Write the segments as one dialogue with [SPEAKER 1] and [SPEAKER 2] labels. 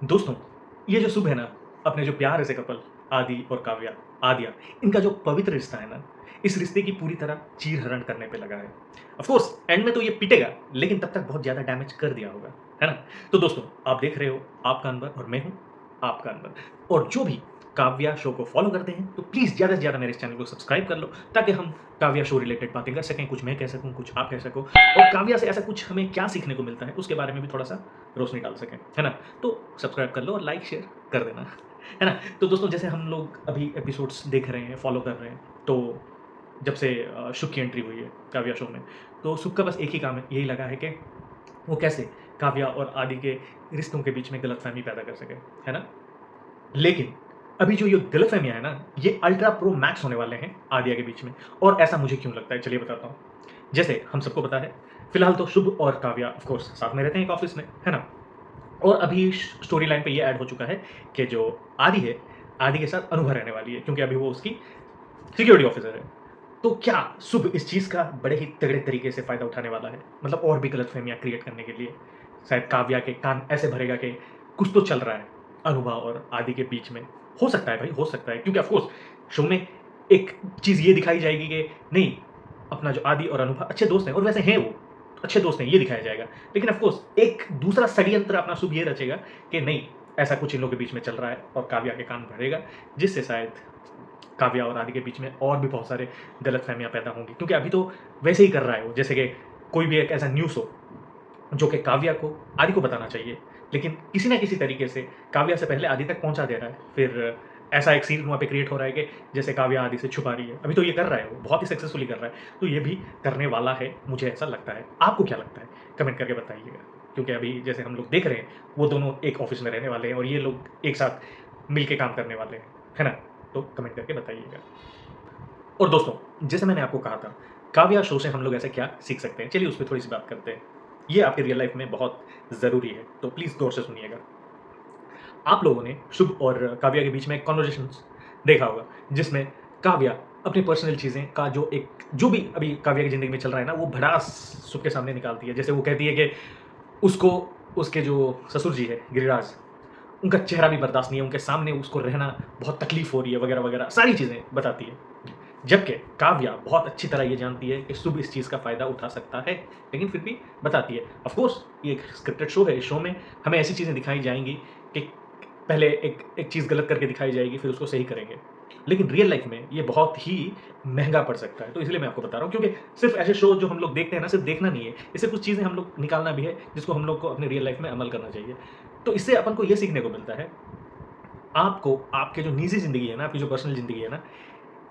[SPEAKER 1] दोस्तों, ये जो शुभ है ना, अपने जो प्यार ऐसे कपल आदि और काव्या, आद्या, इनका जो पवित्र रिश्ता है ना, इस रिश्ते की पूरी तरह चीर-हरण करने पे लगा है। ऑफ़ कोर्स एंड में तो ये पिटेगा, लेकिन तब तक बहुत ज़्यादा डैमेज कर दिया होगा, है ना? तो दोस्तों, आप देख रहे हो आपका अनवर और मैं हूँ आपका अनवर। और जो भी काव्या शो को फ़ॉलो करते हैं, तो प्लीज़ ज़्यादा से ज़्यादा मेरे इस चैनल को सब्सक्राइब कर लो, ताकि हम काव्या शो रिलेटेड बातें कर सकें, कुछ मैं कह सकूँ, कुछ आप कह सको और काव्या से ऐसा कुछ हमें क्या सीखने को मिलता है, उसके बारे में भी थोड़ा-सा रोशनी डाल सकें, है ना? तो सब्सक्राइब कर लो और लाइक शेयर कर देना, है ना? तो दोस्तों जैसे हम लोग अभी एपिसोड्स देख रहे हैं, फॉलो कर रहे हैं, तो जब से शुभ की एंट्री हुई है काव्या शो में, तो शुभ का बस एक ही काम है, यही लगा है कि वो कैसे काव्या और आदि के रिश्तों के बीच में गलतफ़हमी पैदा कर सके, है ना? लेकिन अभी जो ये गलतफ़हमियाँ हैं ना, ये अल्ट्रा प्रो मैक्स होने वाले हैं आदिया के बीच में और ऐसा मुझे क्यों लगता है, चलिए बताता हूँ। जैसे हम सबको पता है, फिलहाल तो शुभ और काव्या ऑफ़ कोर्स साथ में रहते हैं एक ऑफ़िस में, है ना? और अभी स्टोरी लाइन पे ये ऐड हो चुका है कि जो आदि है, आदि के साथ अनुभा रहने वाली है क्योंकि अभी वो उसकी सिक्योरिटी ऑफिसर है। तो क्या शुभ इस चीज़ का बड़े ही तगड़े तरीके से फ़ायदा उठाने वाला है? मतलब और भी गलतफ़हमियाँ क्रिएट करने के लिए। शायद काव्या के कान ऐसे भरेगा कि कुछ तो चल रहा है अनुभा और आदि के बीच में। हो सकता है भाई, हो सकता है क्योंकि ऑफ़ कोर्स शो में एक चीज़ ये दिखाई जाएगी कि नहीं, अपना जो आदि और अनुभा अच्छे दोस्त हैं और वैसे हैं वो, अच्छे दोस्त हैं, ये दिखाया जाएगा। लेकिन ऑफ़ कोर्स एक दूसरा षड्यंत्र अपना शुभ ये रचेगा कि नहीं, ऐसा कुछ इन लोगों के बीच में चल रहा है और काव्या के कान भरेगा, जिससे शायद काव्या और आदि के बीच में और भी बहुत सारे गलतफ़हमियाँ पैदा होंगी। क्योंकि अभी तो वैसे ही कर रहा है वो, जैसे कि कोई भी एक ऐसा न्यूज़ हो, जो कि काव्या को आदि को बताना चाहिए, लेकिन किसी न किसी तरीके से काव्या से पहले आदि तक पहुँचा दे रहा है। फिर ऐसा एक सीन वहाँ पे क्रिएट हो रहा है कि जैसे काव्या आदि से छुपा रही है। अभी तो ये कर रहा है वो, बहुत ही सक्सेसफुली कर रहा है। तो ये भी करने वाला है, मुझे ऐसा लगता है। आपको क्या लगता है? कमेंट करके बताइएगा। क्योंकि अभी जैसे हम लोग देख रहे हैं, वो दोनों एक ऑफ़िस में रहने वाले हैं और ये लोग एक साथ मिल के काम करने वाले हैं। है ना? तो कमेंट करके बताइएगा। और दोस्तों, जैसे मैंने आपको कहा था, काव्या शो से हम लोग ऐसे क्या सीख सकते हैं? चलिए उस पे थोड़ी-सी बात करते हैं। ये आपके रियल लाइफ़ में बहुत ज़रूरी है, तो प्लीज़ गौर से सुनिएगा। आप लोगों ने शुभ और काव्या के बीच में एक कन्वर्सेशंस देखा होगा, जिसमें काव्या अपनी पर्सनल चीज़ें का जो भी अभी काव्या की ज़िंदगी में चल रहा है ना, वो भड़ास शुभ के सामने निकालती है। जैसे वो कहती है कि उसको उसके जो ससुर जी हैं, गिरिराज, उनका चेहरा भी बर्दाश्त नहीं है, उनके सामने उसको रहना बहुत तकलीफ़ हो रही है, वगैरह-वगैरह, सारी चीज़ें बताती है। जबकि काव्या बहुत अच्छी तरह ये जानती है कि शुभ इस चीज़ का फ़ायदा उठा सकता है, लेकिन फिर भी बताती है। ऑफ़ कोर्स ये एक स्क्रिप्टेड शो है, इस शो में हमें ऐसी चीज़ें दिखाई जाएँगी कि पहले एक एक चीज़ गलत करके दिखाई जाएगी, फिर उसको सही करेंगे। लेकिन रियल लाइफ़ में ये बहुत ही महँगा पड़ सकता है, तो इसलिए मैं आपको बता रहा हूँ क्योंकि सिर्फ़ ऐसे शो जो हम लोग देखते हैं ना, सिर्फ़ देखना नहीं है, इससे कुछ चीज़ें हम लोग निकालना भी है, जिसको हम लोग को अपने रियल लाइफ़ में अमल करना चाहिए। तो इससे अपन को ये सीखने को मिलता है, आपको आपके जो निजी ज़िंदगी है ना, आपकी जो पर्सनल ज़िंदगी है ना,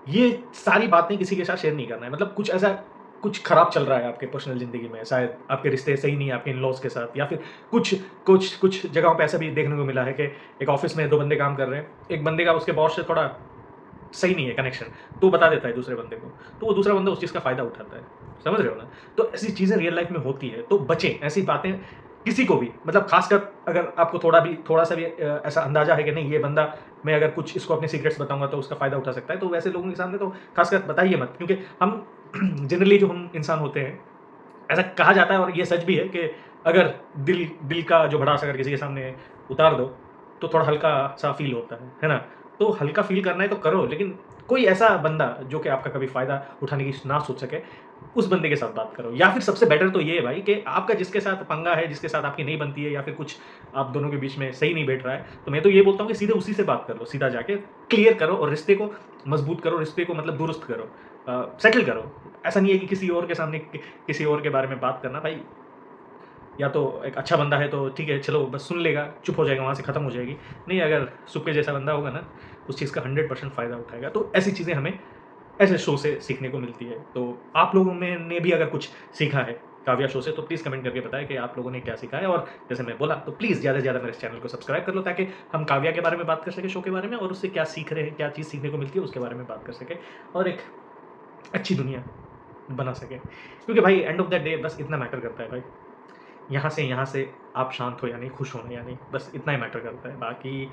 [SPEAKER 1] ये सारी बातें किसी के साथ शेयर नहीं करना है। मतलब कुछ ऐसा कुछ खराब चल रहा है आपके पर्सनल ज़िंदगी में, शायद आपके रिश्ते सही नहीं है आपके इन-लॉज़ के साथ या फिर कुछ कुछ जगहों पे ऐसा भी देखने को मिला है कि एक ऑफ़िस में 2 बंदे काम कर रहे हैं। एक बंदे का उसके बॉस से थोड़ा सही नहीं है कनेक्शन, तो वो बता देता है दूसरे बंदे को। तो वो दूसरा बंदा उस चीज़ का फ़ायदा उठाता है। समझ रहे हो ना? तो ऐसी चीज़ें रियल लाइफ़ में होती है, तो बचें ऐसी बातें किसी को भी मतलब ख़ासकर अगर आपको थोड़ा-सा भी ऐसा अंदाज़ा है कि नहीं ये बंदा मैं अगर कुछ इसको अपने सीक्रेट्स बताऊँगा तो उसका फ़ायदा उठा सकता है, तो वैसे लोगों के सामने तो ख़ासकर बताइए मत क्योंकि हम जनरली जो हम इंसान होते हैं, ऐसा कहा जाता है और ये सच भी है कि अगर दिल दिल का जो भड़ास अगर किसी के सामने उतार दो, तो थोड़ा हल्का-सा फ़ील होता है ना? तो हल्का फ़ील करना है तो करो, लेकिन कोई ऐसा बंदा जो कि आपका कभी फ़ायदा उठाने की ना सोच सके, उस बंदे के साथ बात करो। या फिर सबसे बेटर तो ये है भाई कि आपका जिसके साथ पंगा है, जिसके साथ आपकी नहीं बनती है या फिर कुछ आप दोनों के बीच में सही नहीं बैठ रहा है, तो मैं तो ये बोलता हूँ कि सीधे उसी से बात कर लो, सीधा जाके क्लियर करो और रिश्ते को मज़बूत करो, रिश्ते को मतलब दुरुस्त करो, सेटल करो। ऐसा नहीं है कि किसी और के सामने किसी और के बारे में बात करना भाई, या तो एक अच्छा बंदा है तो ठीक है, चलो बस सुन लेगा, चुप हो जाएगा, वहाँ से खत्म हो जाएगी। नहीं, अगर सुक्के जैसा बंदा होगा ना, उस चीज़ का 100% फ़ायदा उठाएगा। तो ऐसी चीज़ें हमें ऐसे शो से सीखने को मिलती है। तो आप लोगों में ने भी अगर कुछ सीखा है काव्या शो से, तो प्लीज़ कमेंट करके बताएँ कि आप लोगों ने क्या सीखा है और जैसे मैं बोला, तो प्लीज़ ज़्यादा से ज़्यादा मेरे इस चैनल को सब्सक्राइब कर लो ताकि हम काव्या के बारे में बात कर सकें, शो के बारे में और उससे क्या सीख रहे हैं, क्या चीज़ सीखने को मिलती है, उसके बारे में बात कर सकें और एक अच्छी दुनिया बना सकें। क्योंकि भाई एंड ऑफ द डे बस इतना मैटर करता है भाई। यहाँ से आप शांत हो या नहीं, खुश हो या नहीं, बस इतना ही मैटर करता है। बाकी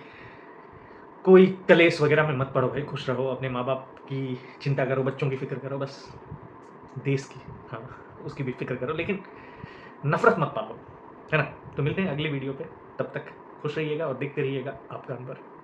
[SPEAKER 1] कोई कलेश वगैरह में मत पड़ो भाई, खुश रहो, अपने माँ-बाप की चिंता करो, बच्चों की फ़िक्र करो बस, देश की, हाँ, उसकी भी फ़िक्र करो लेकिन नफ़रत मत पालो, है ना? तो मिलते हैं अगली वीडियो पे, तब तक खुश रहिएगा और देखते रहिएगा आपका अंबर।